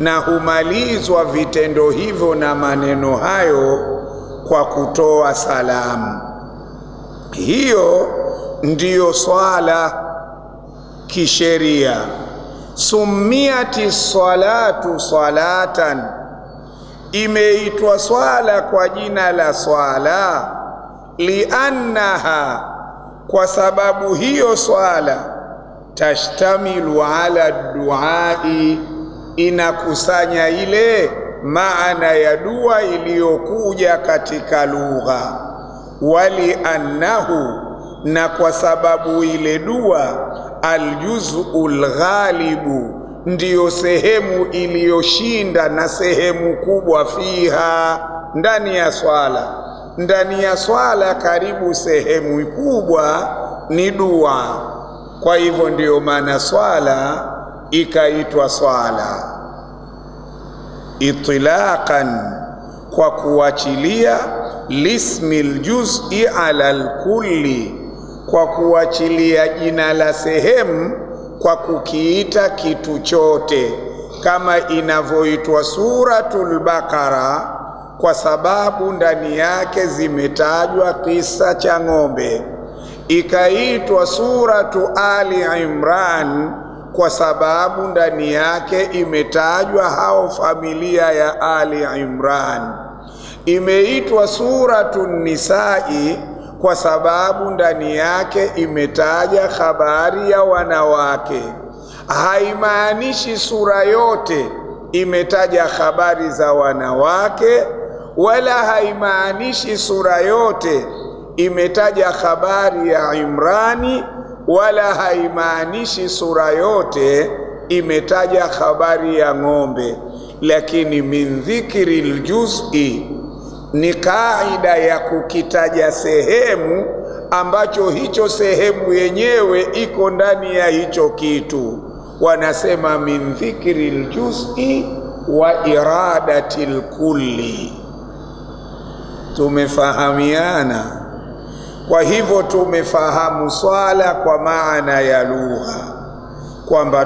na humalizwa vitendo hivyo na maneno hayo kwa kutoa salamu. Hiyo ndiyo swala kisheria. Summiati salatu salatan, imeitwa swala kwa jina la swala, liannaha, kwa sababu hiyo swala, tashtamilu ala duai, inakusanya ile maana ya dua iliyokuja katika lugha. Wali annahu, na kwa sababu ile dua, aljuz'ul ghalibu, ndiyo sehemu iliyoshinda na sehemu kubwa, fiha, ndani ya swala. Ndani ya swala karibu sehemu kubwa ni dua. Kwa hivyo ndiyo maana swala ikaitwa swala. Itlaqan, kwa kuachilia, lismil juz'i ala alkulli, kwa kuachilia jina la sehemu kwa kukiita kitu chote, kama inavyoitwa suratul Baqara kwa sababu ndani yake zimetajwa kisa cha ng'ombe, ikaitwa suratu Ali Imran kwa sababu ndani yake imetajwa hao familia ya Ali Imran, imeitwa suratu Nisai kwa sababu ndani yake imetaja habari ya wanawake. Haimaanishi sura yote imetaja habari za wanawake, wala haimaanishi sura yote imetaja habari ya Imrani, wala haimaanishi sura yote imetaja habari ya ng'ombe. Lakini min dhikril juz'i, ni kaida ya kukitaja sehemu ambacho hicho sehemu yenyewe iko ndani ya hicho kitu. Wanasema min dhikril juz'i wa iradatil kulli. Tumefahamiana? Kwa hivyo tumefahamu swala kwa maana ya lugha, kwamba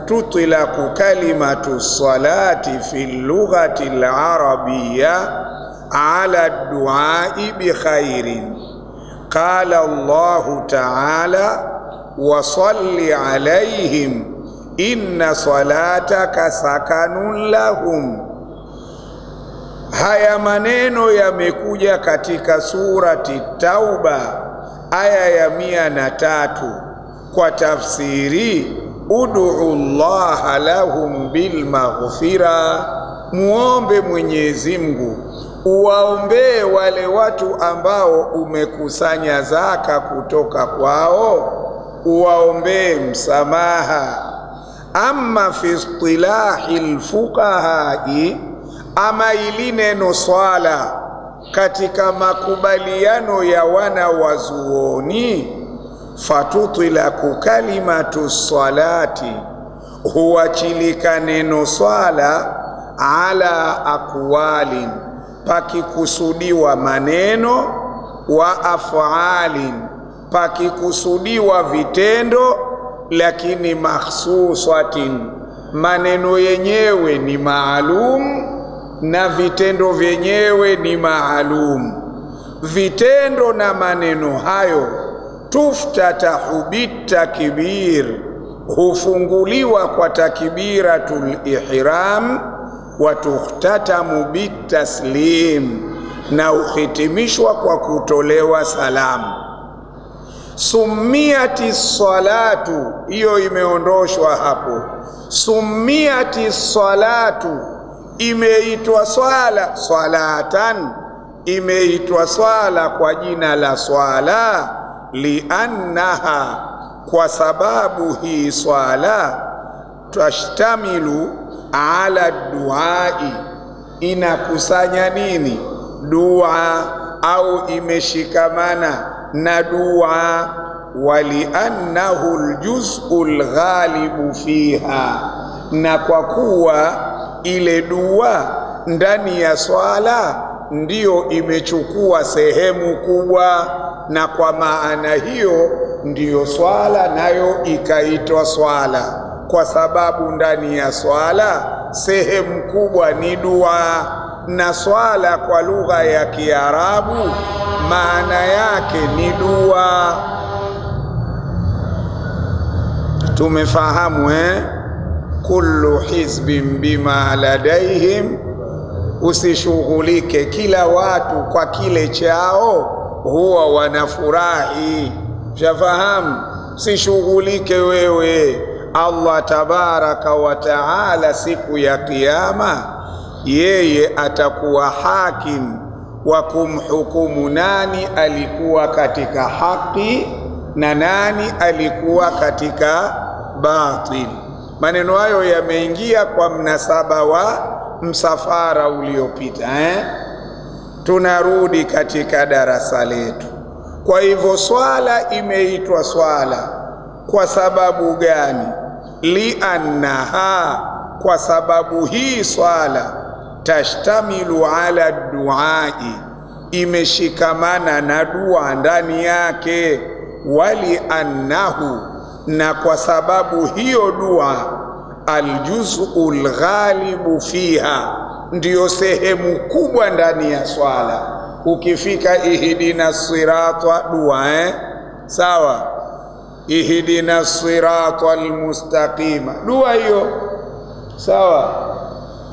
tutlaku kalimatu salati fi lughati al-arabiyya ala duai bi khairin. Qala Allahu ta'ala, wa salli alayhim inna salataka sakanun lahum. Haya maneno yamekuja katika surati Tauba aya ya 103 kwa tafsiri ud'u Allah lahum bil maghfira, muombe Mwenyezi Mungu, uwaombee wale watu ambao umekusanya zaka kutoka kwao, uwaombee msamaha. Amma fi istilahil fuqahai, ama ili neno swala katika makubaliano ya wana wazuoni, fatutlaku kalimatu salati, huachilika neno swala ala aqwalin, pakikusudiwa maneno, wa af'alin, pakikusudiwa vitendo, lakini makhsusatin, maneno yenyewe ni maalum na vitendo vyenyewe ni maalum. Vitendo na maneno hayo tuftatahu bitakbir, hufunguliwa kwa takbiratul ihram, wa tukhtatamu bitaslim, na uhitimishwa kwa kutolewa salamu. Summiati salatu, hiyo imeondoshwa hapo. Summiati salatu, imeitwa swala salatan, imeitwa swala kwa jina la swala, liannaha, kwa sababu hii swala, tashtamilu ala duai, inakusanya nini? Dua, au imeshikamana na dua. Waliannahu aljuz'ul ghalibu fiha, na kwa kuwa ile dua ndani ya swala ndiyo imechukua sehemu kubwa, na kwa maana hiyo ndiyo swala nayo ikaitwa swala. kwa sababu ndani ya swala sehemu kubwa ni dua, na swala kwa lugha ya Kiarabu maana yake ni dua. Tumefahamu kullu hizbin bima ladaihim, usishughulike, kila watu kwa kile chao huwa wanafurahi. Shafahamu, usishughulike wewe. Allah tabaraka wa taala siku ya kiyama yeye atakuwa hakim wa kumhukumu nani alikuwa katika haki na nani alikuwa katika batil. Maneno hayo yameingia kwa mnasaba wa msafara uliopita. Tunarudi katika darasa letu. Kwa hivyo swala imeitwa swala kwa sababu gani? Liannaha, kwa sababu hii swala tashtamilu ala duai, imeshikamana na dua ndani yake. Wali annahu, na kwa sababu hiyo dua aljuz'ul ghalibu fiha, ndiyo sehemu kubwa ndani ya swala. Ukifika ihdina sirata dua sawa, ihdina sirata almustaqima dua hiyo sawa.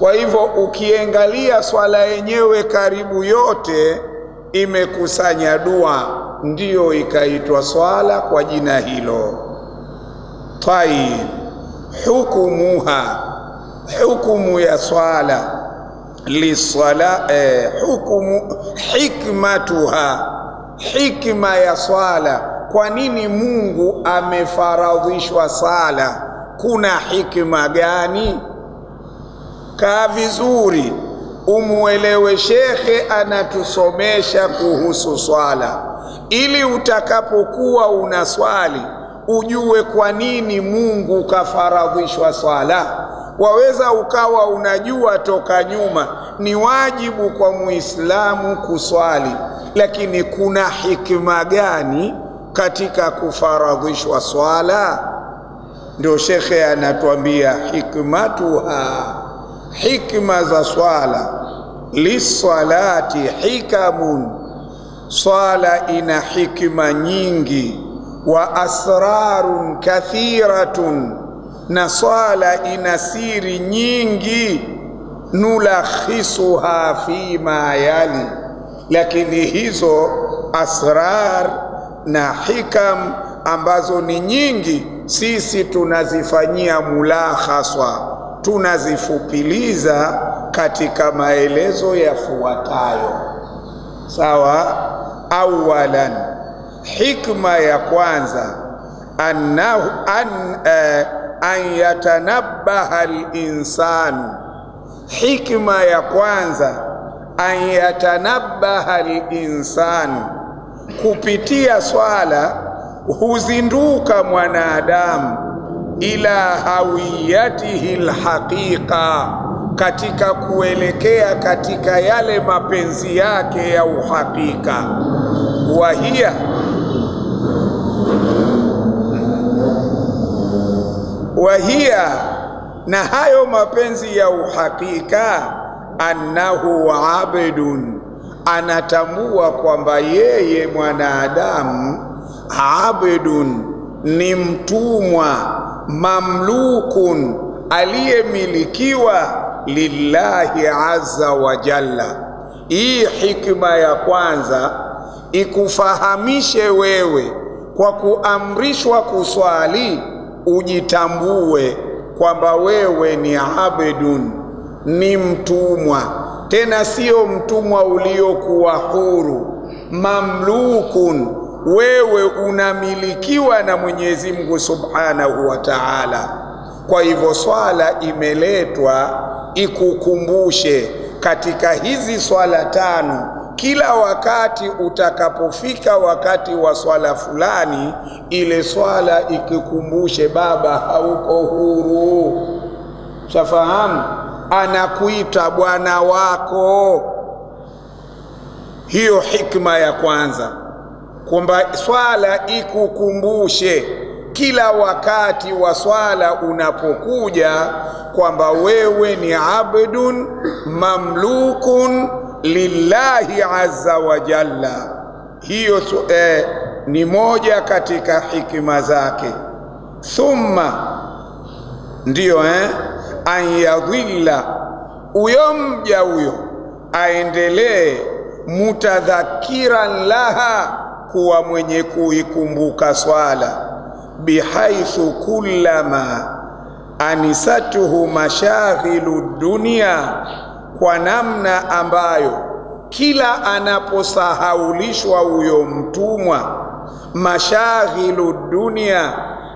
Kwa hivyo ukiangalia swala yenyewe karibu yote imekusanya dua, ndiyo ikaitwa swala kwa jina hilo. Tayib, hukumuha, hukumu ya swala lisala, hukumu hikmatuha, hikma ya swala. Kwa nini Mungu amefaradhishwa sala? Kuna hikma gani? Kaa vizuri umuelewe, shekhe anatusomesha kuhusu swala, ili utakapokuwa unaswali ujue kwa nini Mungu kafaradhishwa swala. Waweza ukawa unajua toka nyuma ni wajibu kwa Muislamu kuswali, lakini kuna hikma gani katika kufaradhishwa swala? Ndio shekhe anatuambia hikmatuha, hikma za swala. Lisalati hikamun, swala ina hikma nyingi. Wa asrarun kathiratun, na swala ina siri nyingi. Nulakhisuha fima yali, lakini hizo asrar na hikam ambazo ni nyingi sisi tunazifanyia mulakhaswa, tunazifupiliza katika maelezo yafuatayo. Sawa? Awalan, hikma ya kwanza annahu an yatanabbaha al-insanu, hikma ya kwanza an yatanabbaha al-insanu, kupitia swala huzinduka mwanadamu ila hawiyatihi alhaqiqa, katika kuelekea katika yale mapenzi yake ya uhakika. Wahia, na hayo mapenzi ya uhakika, annahu abdun, anatambua kwamba yeye mwanadamu abdun, ni mtumwa, mamlukun, aliyemilikiwa lillahi azza wa jalla. Hii hikma ya kwanza ikufahamishe wewe kwa kuamrishwa kuswali ujitambue kwamba wewe ni abdun, ni mtumwa, tena sio mtumwa uliokuwa huru, mamlukun, wewe unamilikiwa na Mwenyezi Mungu Subhanahu wa Ta'ala. Kwa hivyo swala imeletwa ikukumbushe katika hizi swala tano, kila wakati utakapofika wakati wa swala fulani, ile swala ikikumbushe baba hauko huru. Shafahamu, anakuita bwana wako. Hiyo hikma ya kwanza, kwamba swala ikukumbushe kila wakati wa swala unapokuja kwamba wewe ni abdun mamlukun lillahi azza wa jalla. Hiyo ni moja katika hikima zake. Thumma ndiyo an yadhilla, uyo mja huyo aendelee mutadhakiran laha, kuwa mwenye kuikumbuka swala, bihaithu kullama anisatuhu mashaghilu dunia, kwa namna ambayo kila anaposahaulishwa huyo mtumwa mashaghilu dunia,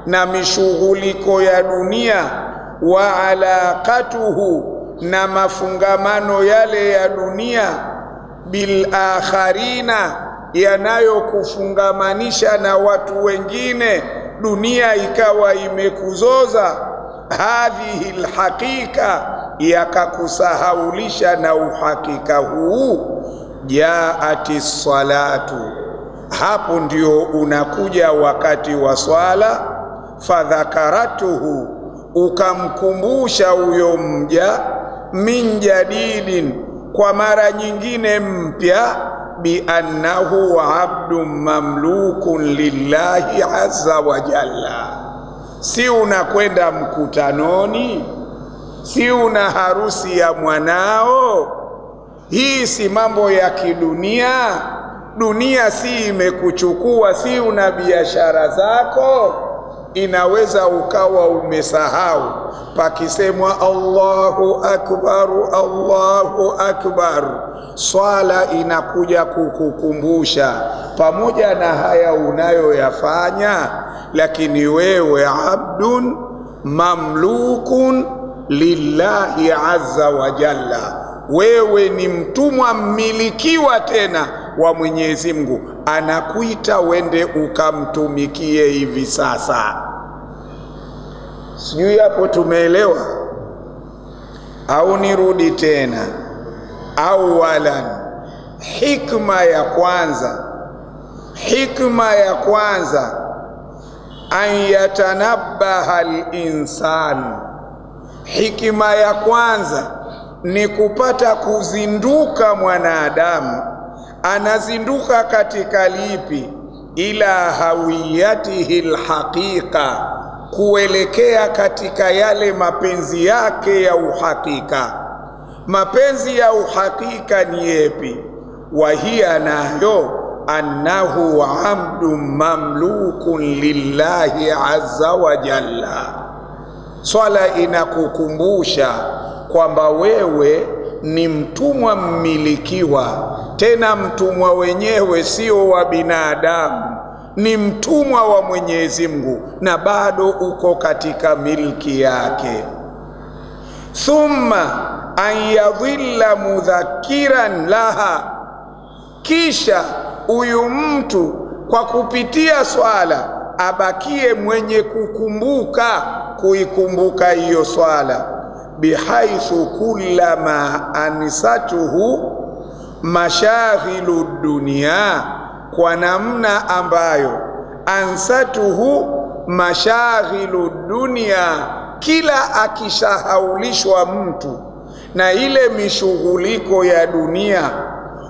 na mishughuliko ya dunia, wa alaqatuhu, na mafungamano yale ya dunia, bil akharina, yanayokufungamanisha na watu wengine, dunia ikawa imekuzoza, hadhihi alhaqiqa, yakakusahaulisha na uhakika huu, jaati salatu, hapo ndio unakuja wakati wa swala, fadhakaratuhu, ukamkumbusha huyo mja, min jadidin, kwa mara nyingine mpya, bi annahu abdun mamlukun lillahi azza wa jalla. Si unakwenda mkutanoni, si una harusi ya mwanao, hii si mambo ya kidunia. Dunia si imekuchukua, si una biashara zako. Inaweza ukawa umesahau, pakisemwa Allahu akbar, Allahu akbar, swala inakuja kukukumbusha pamoja na haya unayoyafanya, lakini wewe abdun mamlukun lillahi azza wa jalla, wewe ni mtumwa mmilikiwa tena wa Mwenyezi Mungu, anakuita wende ukamtumikie hivi sasa. Sijui hapo tumeelewa au nirudi tena? Awalan, hikma ya kwanza an yatanabbaha al-insanu, hikma ya kwanza ni kupata kuzinduka mwanadamu. Anazinduka katika lipi? Ila hawiyatihi alhaqiqa, kuelekea katika yale mapenzi yake ya uhakika. Mapenzi ya uhakika ni yepi? Wahia nayo annahu abdun mamlukun lillahi azza wa jalla. Swala inakukumbusha kwamba wewe ni mtumwa mmilikiwa, tena mtumwa wenyewe sio wa binadamu, ni mtumwa wa Mwenyezi Mungu, na bado uko katika milki yake. Thumma an yadhilla mudhakiran laha, kisha huyu mtu kwa kupitia swala abakie mwenye kuikumbuka hiyo swala, bihaithu kullama anisatuhu mashaghilu dunia, kwa namna ambayo ansatuhu mashaghilu dunia, kila akishahaulishwa mtu na ile mishughuliko ya dunia,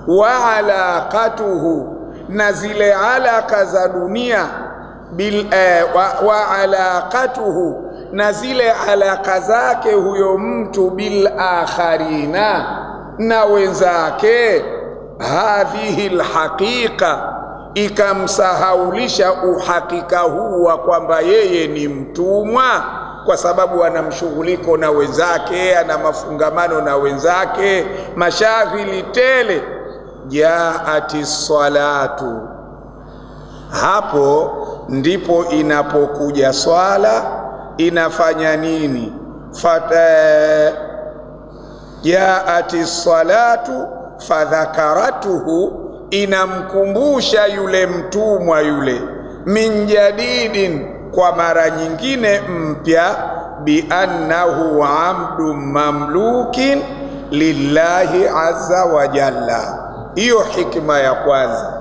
wa alaqatuhu, na zile alaka za dunia, wa alaqatuhu, na zile alaka zake huyo mtu, bil akharina, na wenzake, hadhihi alhaqiqa, ikamsahaulisha uhakika huu wa kwamba yeye ni mtumwa, kwa sababu ana mshughuliko na wenzake, ana mafungamano na wenzake, mashaghili tele. Jaati salatu, hapo ndipo inapokuja swala. Inafanya nini? Jaati salatu fadhakaratuhu, inamkumbusha yule mtumwa yule, min jadidin, kwa mara nyingine mpya, bi annahu abdun mamlukin lillahi azza wa jalla. Hiyo hikma ya kwanza.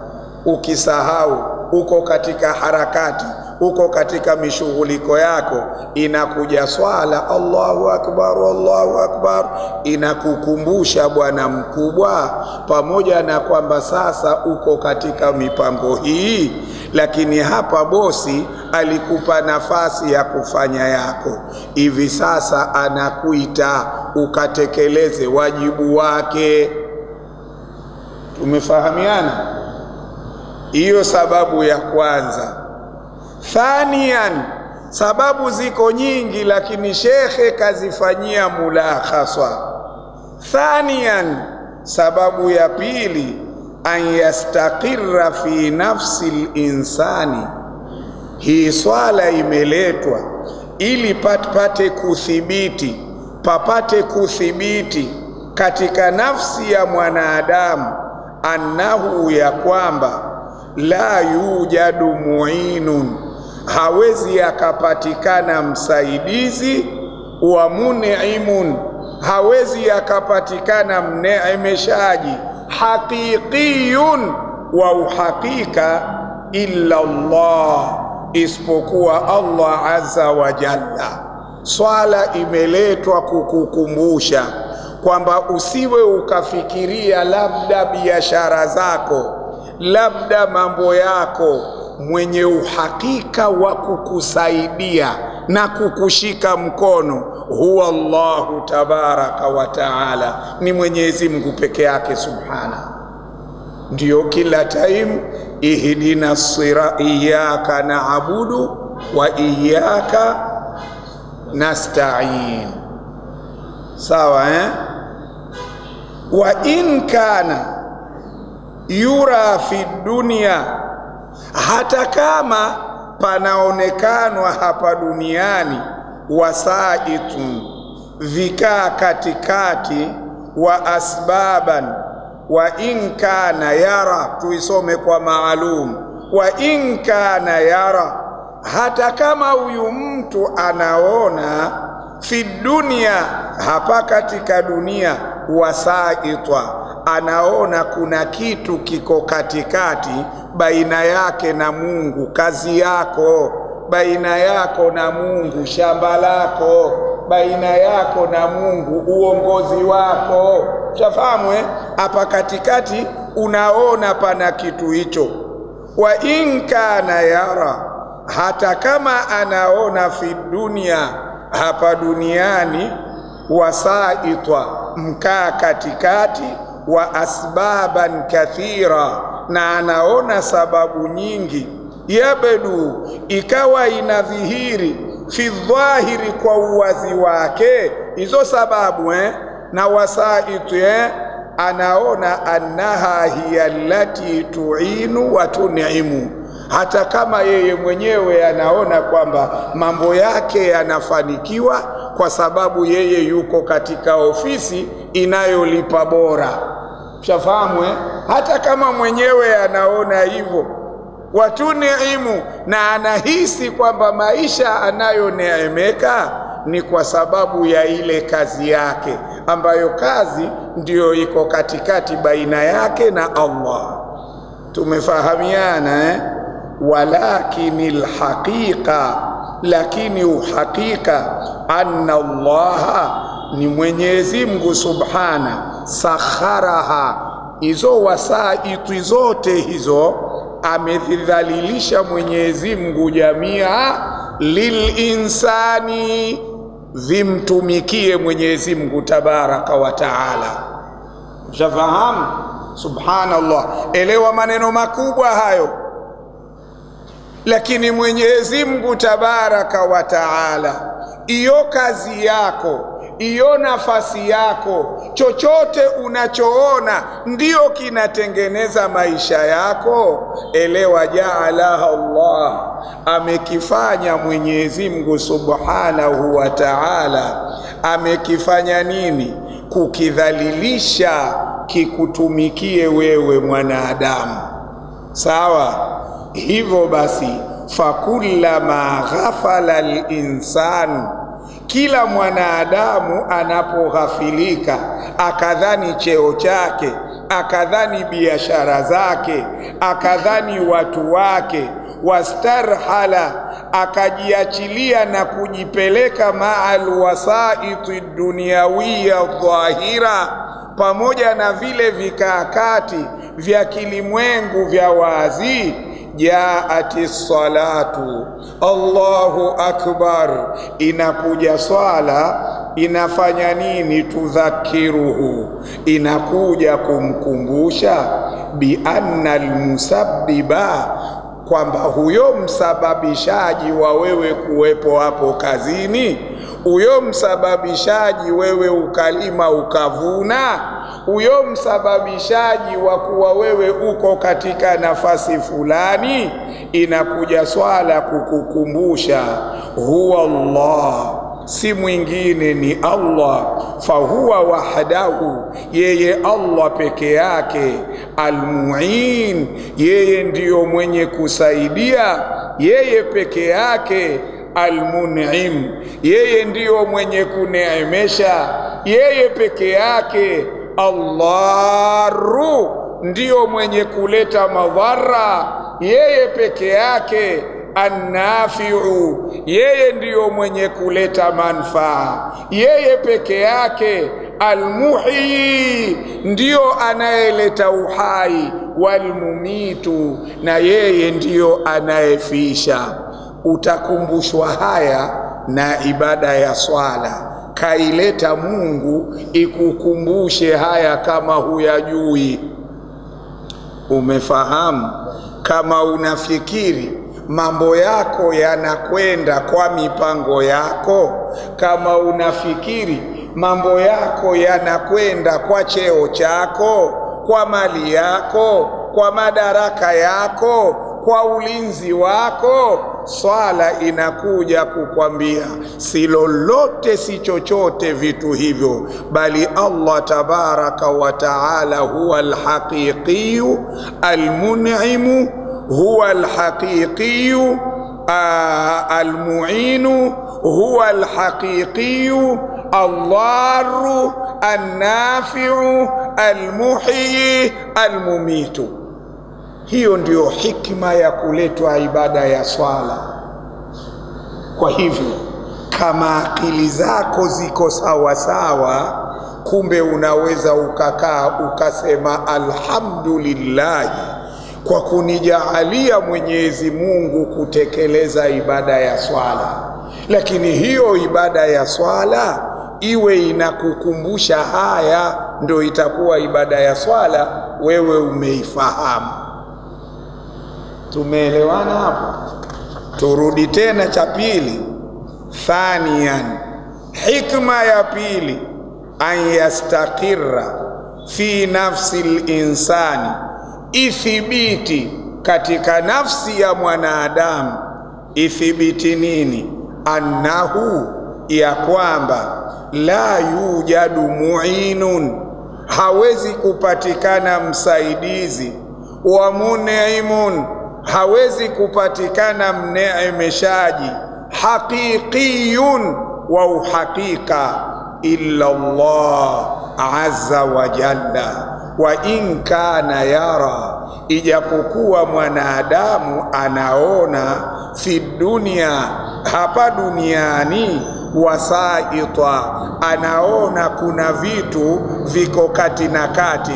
Ukisahau, uko katika harakati, uko katika mishughuliko yako, inakuja swala, Allahu akbar, Allahu akbar, inakukumbusha bwana mkubwa, pamoja na kwamba sasa uko katika mipango hii, lakini hapa bosi alikupa nafasi ya kufanya yako. Hivi sasa anakuita ukatekeleze wajibu wake. Tumefahamiana? Hiyo sababu ya kwanza. Thanian, sababu ziko nyingi lakini shekhe kazifanyia mulakhasa. Thanian, sababu ya pili, an yastaqirra fi nafsi linsani. Hii swala imeletwa ili papate kuthibiti katika nafsi ya mwanadamu, annahu, ya kwamba la yujadu muinun, hawezi akapatikana msaidizi, wa mun'imun, hawezi akapatikana mneemeshaji, haqiqiyun, wa uhakika, illa Allah, isipokuwa Allah azza wa jalla. Swala imeletwa kukukumbusha kwamba usiwe ukafikiria labda biashara zako, labda mambo yako. Mwenye uhakika wa kukusaidia na kukushika mkono huwa Allahu tabaraka wa taala, ni Mwenyezi Mungu peke yake subhana. Ndio kila time ihdina sirata, iyyaka na'budu wa iyyaka nasta'in. Sawa wa in kana yura fi dunya, hata kama panaonekanwa hapa duniani, wasaitun, vikaa katikati, wa asbaban, wa in kana yara, tuisome kwa maalum, wa in kana yara, hata kama huyu mtu anaona fi dunia, hapa katika dunia, wasaitwa, anaona kuna kitu kiko katikati baina yake na Mungu, kazi yako baina yako na Mungu, shamba lako baina yako na Mungu, uongozi wako. Shafahamu hapa katikati unaona pana kitu hicho. Wa in kana yara, hata kama anaona fi dunia, hapa duniani, wasaitwa, mkaa katikati, wa asbaban kathira, na anaona sababu nyingi, yabdu, ikawa inadhihiri, fi dhahiri, kwa uwazi wake hizo sababu na wasaitu anaona annaha hiya allati tu'inu wa tun'imu, hata kama yeye mwenyewe anaona kwamba mambo yake yanafanikiwa kwa sababu yeye yuko katika ofisi inayolipa bora. Shafahamu hata kama mwenyewe anaona hivyo, watuniimu, na anahisi kwamba maisha anayoneemeka ni kwa sababu ya ile kazi yake, ambayo kazi ndiyo iko katikati baina yake na Allah. Tumefahamiana walakinil haqiqa, lakini uhakika, anna Allah, ni Mwenyezi Mungu subhana, sakharaha, hizo wasaitu zote hizo amedhalilisha Mwenyezi Mungu jamia lilinsani, vimtumikie Mwenyezi Mungu tabaraka wa taala. Mshafahamu? Subhanallah, elewa maneno makubwa hayo. Lakini Mwenyezi Mungu tabaraka wa taala, iyo kazi yako, iyo nafasi yako, chochote unachoona ndiyo kinatengeneza maisha yako, elewa jaalaha Allah, amekifanya Mwenyezi Mungu subhanahu wa ta'ala. Amekifanya nini? Kukidhalilisha kikutumikie wewe mwanadamu. Sawa? Hivyo basi, fakullama ghafala al-insanu, kila mwanadamu anapoghafilika, akadhani cheo chake, akadhani biashara zake, akadhani watu wake, wastarhala, akajiachilia na kujipeleka ma'al wasaiti dunyawiya dhahira, pamoja na vile vikakati vya kilimwengu vya wazi. Jaati salatu, Allahu akbar, inakuja swala, inafanya nini? Tudhakiruhu, inakuja kumkumbusha bi anna almusabbiba, kwamba huyo msababishaji wa wewe kuwepo hapo kazini, huyo msababishaji wewe ukalima ukavuna, huyo msababishaji wa kuwa wewe uko katika nafasi fulani, inakuja swala kukukumbusha huwa Allah, si mwingine ni Allah. Fahuwa wahdahu, yeye Allah peke yake. Almuin, yeye ndiyo mwenye kusaidia, yeye peke yake. Almun'im, yeye ndiyo mwenye kuneemesha, yeye peke yake. Allahu, ndiyo mwenye kuleta madhara, yeye peke yake. Annafi'u, yeye ndiyo mwenye kuleta manfaa, yeye peke yake. Almuhyi, ndiyo anayeleta uhai. Walmumitu, na yeye ndiyo anayefisha. Utakumbushwa haya na ibada ya swala. Kaileta Mungu ikukumbushe haya kama huyajui. Umefahamu? Kama unafikiri mambo yako yanakwenda kwa mipango yako, kama unafikiri mambo yako yanakwenda kwa cheo chako, kwa mali yako, kwa madaraka yako, kwa ulinzi wako, swala inakuja kukwambia si lolote, si chochote vitu hivyo, bali Allah tabaraka wa taala huwa alhaqiqiyu almun'imu, huwa alhaqiqiyu almu'inu, huwa alhaqiqiyu Allahu annafi'u almuhyi almumitu. Hiyo ndiyo hikma ya kuletwa ibada ya swala. Kwa hivyo kama akili zako ziko sawa sawa, kumbe unaweza ukakaa ukasema alhamdulillah kwa kunijaalia Mwenyezi Mungu kutekeleza ibada ya swala. Lakini hiyo ibada ya swala iwe inakukumbusha haya, ndio itakuwa ibada ya swala, wewe umeifahamu. Tumeelewana hapo? Turudi tena cha pili. Thaniyan, hikma ya pili, an yastaqirra fi nafsi linsani, ithibiti katika nafsi ya mwanadamu. Ithibiti nini? Annahu, ya kwamba la yujadu mu'inun, hawezi kupatikana msaidizi, wa mun'imun, hawezi kupatikana mneemeshaji, haqiqiyun, wa uhakika, illa Allah azza wa jalla. Wa in kana yara, ijapokuwa mwanadamu anaona, fi dunia, hapa duniani, wasaita, anaona kuna vitu viko kati na kati,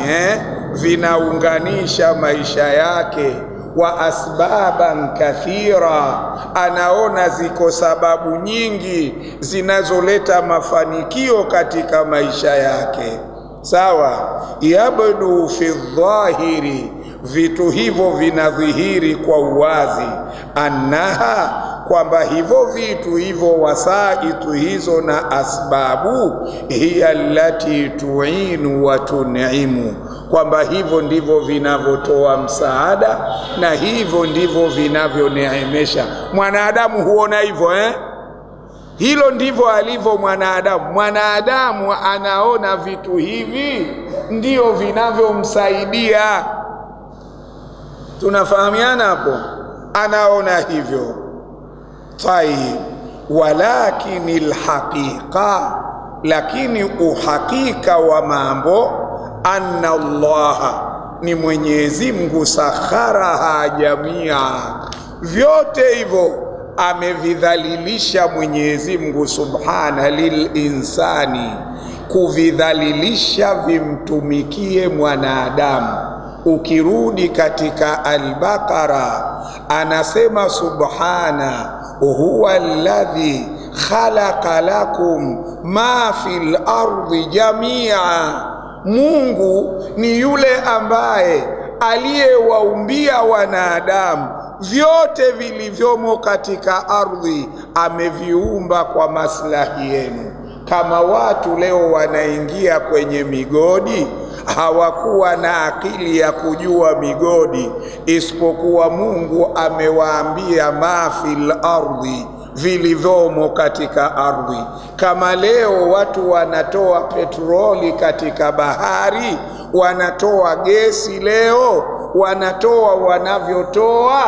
vinaunganisha maisha yake. Wa asbaban kathira, anaona ziko sababu nyingi zinazoleta mafanikio katika maisha yake. Sawa? Yabdu fi dhahiri, vitu hivyo vinadhihiri kwa uwazi. Annaha, kwamba hivyo vitu hivyo, wasaitu hizo na asbabu, hiya allati tu'inu wa tun'imu, kwamba hivyo ndivyo vinavyotoa msaada na hivyo ndivyo vinavyoneemesha. Mwanadamu huona hivyo, Hilo ndivyo alivyo mwanadamu. Mwanadamu anaona vitu hivi ndio vinavyomsaidia. Tunafahamiana hapo? Anaona hivyo. Tayib, walakinil haqiqa, lakini uhakika wa mambo, anna Allah, ni Mwenyezi Mungu, sakharaha jamia, vyote hivyo amevidhalilisha Mwenyezi Mungu subhana lilinsani, kuvidhalilisha vimtumikie mwanadamu. Ukirudi katika Al-Baqara anasema subhana huwa alladhi khalaqa lakum ma fil ardi jamia, Mungu ni yule ambaye aliyewaumbia wanadamu vyote vilivyomo katika ardhi, ameviumba kwa maslahi yenu. Kama watu leo wanaingia kwenye migodi, hawakuwa na akili ya kujua migodi, isipokuwa Mungu amewaambia ma fil ardhi, vilivyomo katika ardhi. Kama leo watu wanatoa petroli katika bahari, wanatoa gesi leo, wanatoa wanavyotoa,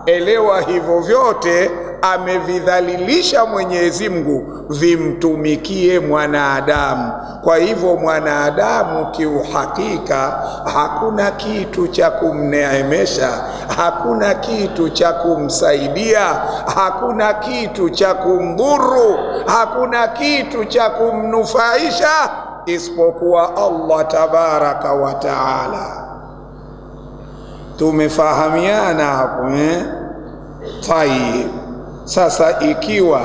elewa hivyo vyote amevidhalilisha Mwenyezi Mungu vimtumikie mwanadamu. Kwa hivyo mwanadamu kiuhakika hakuna kitu cha kumneemesha, hakuna kitu cha kumsaidia, hakuna kitu cha kumdhuru, hakuna kitu cha kumnufaisha isipokuwa Allah tabaraka wa taala. Tumefahamiana hapo Tayeb. Sasa ikiwa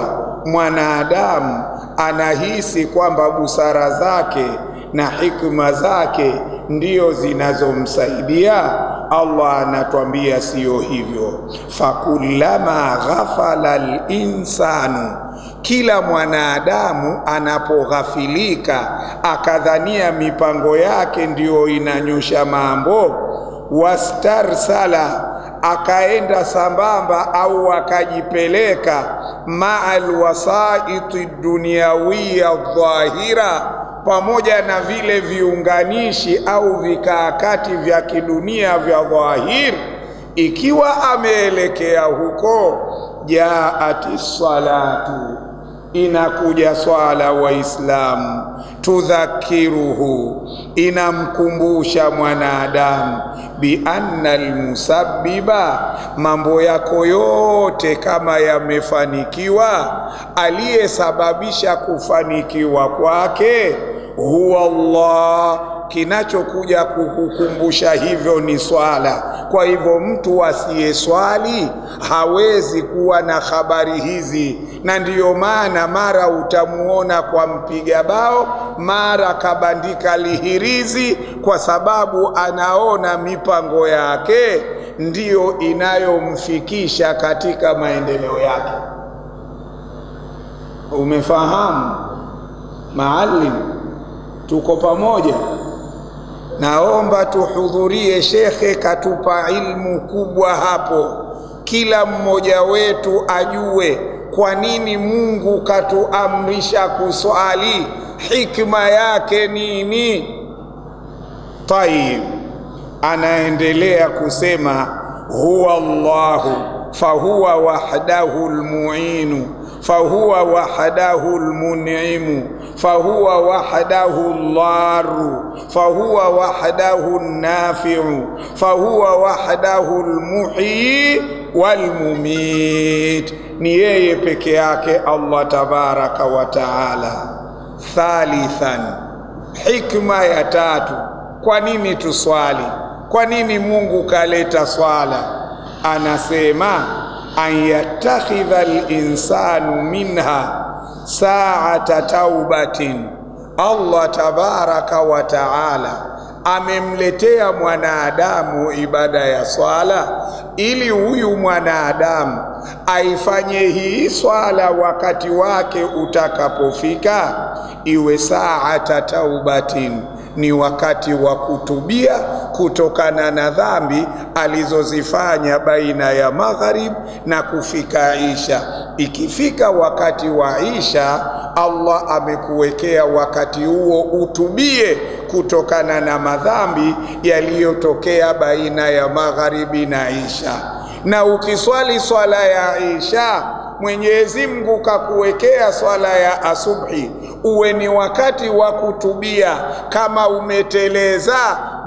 mwanadamu anahisi kwamba busara zake na hikma zake ndio zinazomsaidia, Allah anatuambia sio hivyo. Fakullama ghafala al-insanu, kila mwanadamu anapoghafilika akadhania mipango yake ndio inanyosha mambo, wastarsala, akaenda sambamba au akajipeleka ma'al wasaiti dunyawiya dhahira, pamoja na vile viunganishi au vikaakati vya kidunia vya dhahir, ikiwa ameelekea huko, jaati salatu, inakuja swala Waislamu, tudhakiruhu, inamkumbusha mwanadamu bi anna almusabbiba, mambo yako yote kama yamefanikiwa, aliyesababisha kufanikiwa kwake huwa Allah. Kinachokuja kukukumbusha hivyo ni swala. Kwa hivyo mtu asiyeswali hawezi kuwa na habari hizi, na ndiyo maana mara utamuona kwa mpiga bao, mara kabandika lihirizi, kwa sababu anaona mipango yake ndiyo inayomfikisha katika maendeleo yake. Umefahamu maalim? Tuko pamoja? Naomba tuhudhurie, shekhe katupa ilmu kubwa hapo. Kila mmoja wetu ajue kwa nini Mungu katuamrisha kuswali, hikma yake nini. Tayib, anaendelea kusema huwa Allahu fahuwa wahdahu almu'inu fahuwa wahdahu almun'imu fahuwa wahdahu aldaru fahuwa wahdahu alnafi'u fahuwa wahdahu almuhyi walmumit. Ni yeye peke yake Allah tabaraka wa taala. Thalithan, hikma ya tatu, kwa nini tuswali? Kwa nini Mungu kaleta swala? Anasema an yattakhidha al-insanu minha sa'ata taubatin. Allah tabaraka wa taala amemletea mwanadamu ibada ya swala ili huyu mwanadamu aifanye hii swala wakati wake utakapofika iwe sa'ata taubatin, ni wakati wa kutubia kutokana na dhambi alizozifanya baina ya magharib na kufika Isha. Ikifika wakati wa Isha, Allah amekuwekea wakati huo utubie kutokana na madhambi yaliyotokea baina ya magharibi na Isha. Na ukiswali swala ya Isha, Mwenyezi Mungu kakuwekea swala ya asubhi uwe ni wakati wa kutubia. Kama umeteleza,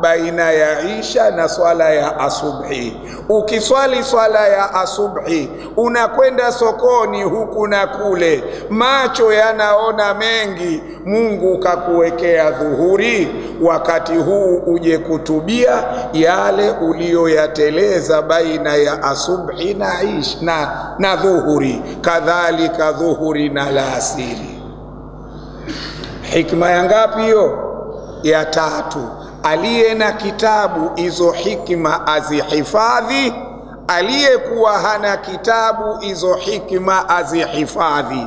baina ya isha na swala ya asubhi. Ukiswali swala ya asubhi, unakwenda sokoni huku na kule, macho yanaona mengi, Mungu kakuwekea dhuhuri, wakati huu uje kutubia yale uliyoyateleza baina ya asubhi na dhuhuri, kadhalika dhuhuri na alasiri. Hikma ya ngapi hiyo? Ya 3. Aliye na kitabu hizo hikma azihifadhi, aliyekuwa hana kitabu hizo hikma azihifadhi.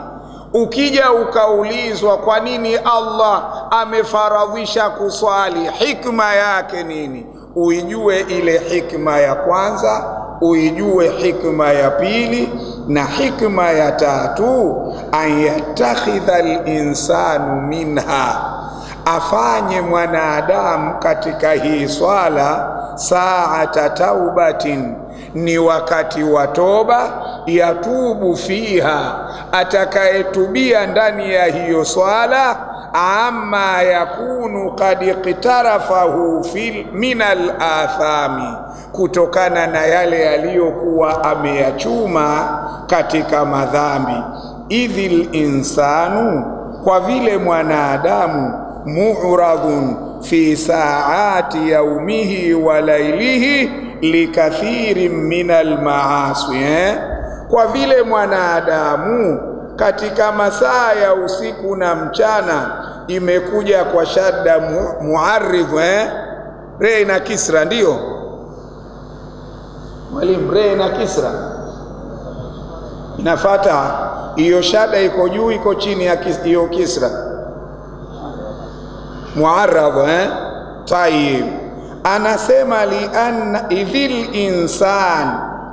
Ukija ukaulizwa kwa nini Allah amefaradhisha kuswali, hikma yake nini, uijue ile hikma ya kwanza, uijue hikma ya pili, na hikma ya 3, an yatakhidha al-insanu minha, afanye mwanadamu katika hii swala saata taubatin, ni wakati wa toba, yatubu fiha, atakayetubia ndani ya hiyo swala, amma yakunu qad iqtarafahu min al-athami, kutokana na yale yaliyokuwa ameyachuma katika madhambi. Idhil insanu, kwa vile mwanadamu, mu'radun fi saati yaumihi wa lailihi likathirin min almaasi, kwa vile mwanadamu katika masaa ya usiku na mchana, imekuja kwa shadda muarridh, re na kisra, ndio mwalimu, re na kisra inafata, hiyo shadda iko juu iko chini ya hiyo kisra, muarradh. Tayib, anasema li anna idhil insan,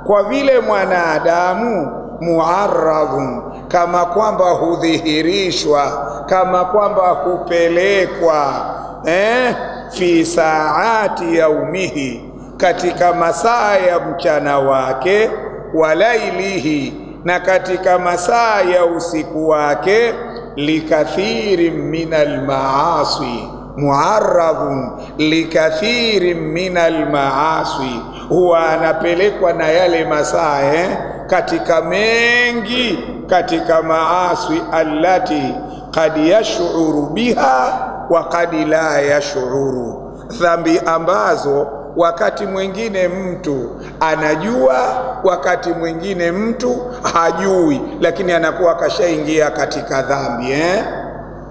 kwa vile mwanadamu, muarradhun, kama kwamba hudhihirishwa, kama kwamba hupelekwa, fi saati yaumihi, katika masaa ya mchana wake, walailihi, na katika masaa ya usiku wake, likathirin min almaasi, muarradhun likathirin min almaasi, huwa anapelekwa na yale masaa katika mengi katika maasi, allati qad yash'uru biha wa qad la yash'uru, dhambi ambazo wakati mwingine mtu anajua, wakati mwingine mtu hajui, lakini anakuwa kashaingia katika dhambi.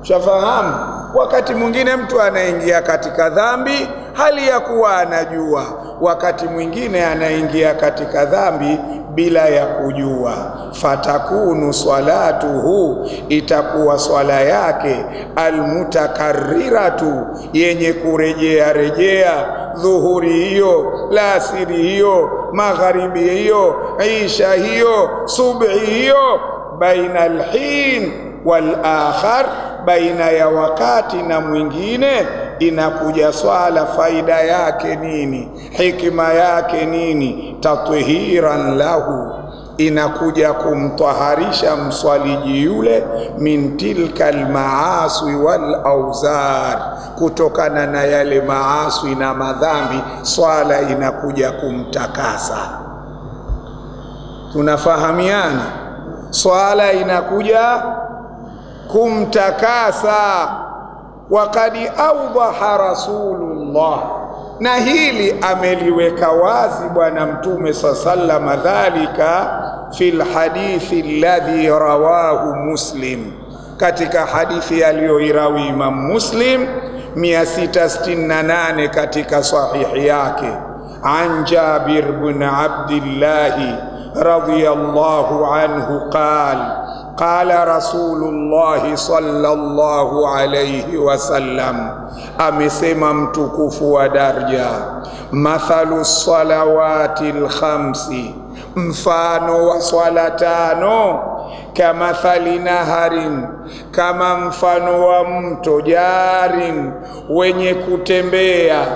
Shafahamu? Wakati mwingine mtu anaingia katika dhambi hali ya kuwa anajua, wakati mwingine anaingia katika dhambi bila ya kujua. Fatakunu salatuhu, itakuwa swala yake, almutakarriratu, yenye kurejea rejea, dhuhuri hiyo, lasiri hiyo, magharibi hiyo, isha hiyo, subhi hiyo, baina alhin wal akhar, baina ya wakati na mwingine, inakuja swala. Faida yake nini? Hikma yake nini? Tathiran lahu, inakuja kumtaharisha mswaliji yule, min tilka almaasi wal auzar, kutokana na yale maasi na madhambi, swala inakuja kumtakasa. Tunafahamiana? Swala inakuja kumtakasa. Waqad awdaha Rasulullah, na hili ameliweka wazi Bwana Mtume sallama, dhalika fil hadithi alladhi rawahu Muslim, katika hadithi aliyoirawi Imam Muslim 668 katika sahihi yake, an Jabir bin Abdullah radhiyallahu anhu qala qala Rasulullah sallallahu alayhi wasallam, amesema mtukufu wa daraja, mathalu salawati al-khamsi, mfano wa swala 5, kama thali naharin, kama mfano wa mto, jarin, wenye kutembea,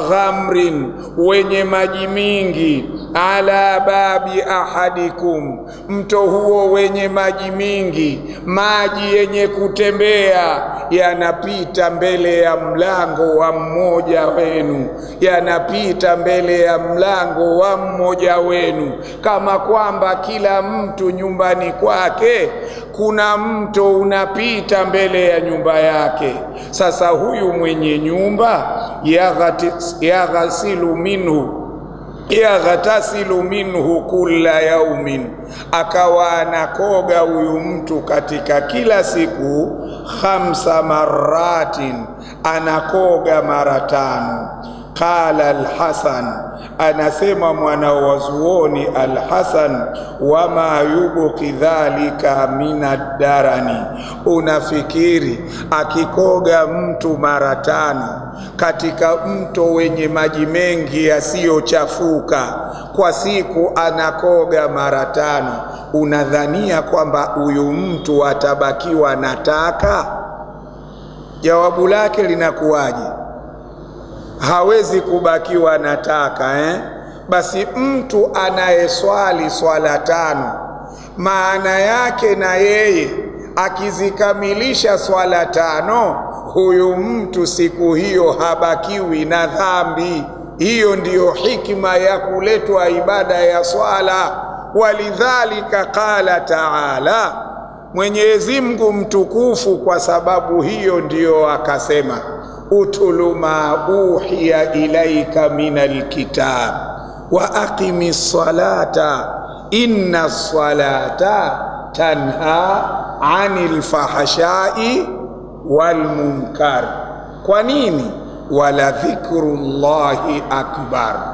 ghamrin, wenye maji mingi, ala babi ahadikum, mto huo wenye maji mingi, maji yenye kutembea, yanapita mbele ya mlango wa mmoja wenu, yanapita mbele ya mlango wa mmoja wenu, kama kwamba kila mtu nyumbani kwake kuna mto unapita mbele ya nyumba yake. Sasa huyu mwenye nyumba yaghtasilu minhu kulla yaumin, akawa anakoga huyu mtu katika kila siku 5 maratin, anakoga mara 5. Qala al-Hasan, anasema mwana wa zuoni al-Hasan, wama yubqi dhalika minad-darani, unafikiri akikoga mtu mara 5 katika mto wenye maji mengi yasiyochafuka, kwa siku anakoga mara 5, unadhania kwamba huyu mtu atabakiwa na taka? Jawabu lake linakuwaje? Hawezi kubakiwa na taka Basi mtu anayeswali swala 5, maana yake na yeye akizikamilisha swala 5, huyu mtu siku hiyo habakiwi na dhambi. Hiyo ndiyo hikma ya kuletwa ibada ya swala. Walidhalika qala ta'ala, Mwenyezi Mungu mtukufu kwa sababu hiyo ndiyo akasema, utulu ma uhiya ilaika minal kitab wa aqimis salata inna salata tanha anil fahshai wal munkar. Kwa nini? Wala dhikrullahi akbar.